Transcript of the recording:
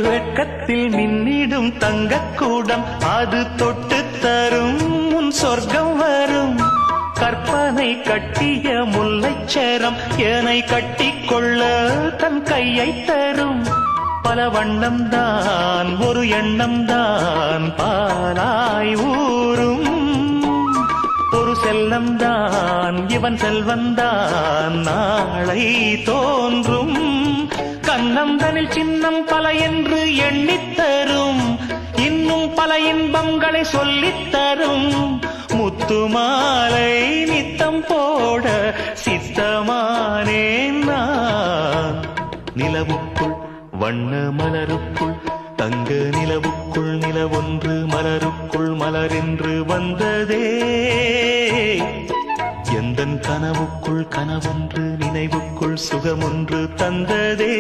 வெட்கத்தில் மின்னிடும் தங்கக்கூடம் அது தொட்டு தரும் உன் சொர்க்கம் வரும். கற்பனை கட்டிய முல்லைச்சரம் ஏனை கட்டிக்கொள்ள தன் கையை தரும். பல வண்ணம் தான் ஒரு எண்ணம் தான் பாலாய் ஊரும். ஒரு செல்லம் தான் இவன் செல்வந்தான் நாளை தோன்றும். கண்ணந்தனில் சின்னம் பல என்று எண்ணித்தரும். இன்னும் பல இன்பங்களை சொல்லித்தரும். முத்துமாலை நித்தம் போட சித்தமானேன் நான். நிலவுக்குள் வண்ண மலருக்குள் தங்க நிலவுக்குள் நிலவொன்று மலருக்குள் மலரென்று வந்ததே. எந்தன் கனவுக்குள் கனவொன்று நினைவுக்குள் சுகமொன்று தந்ததே.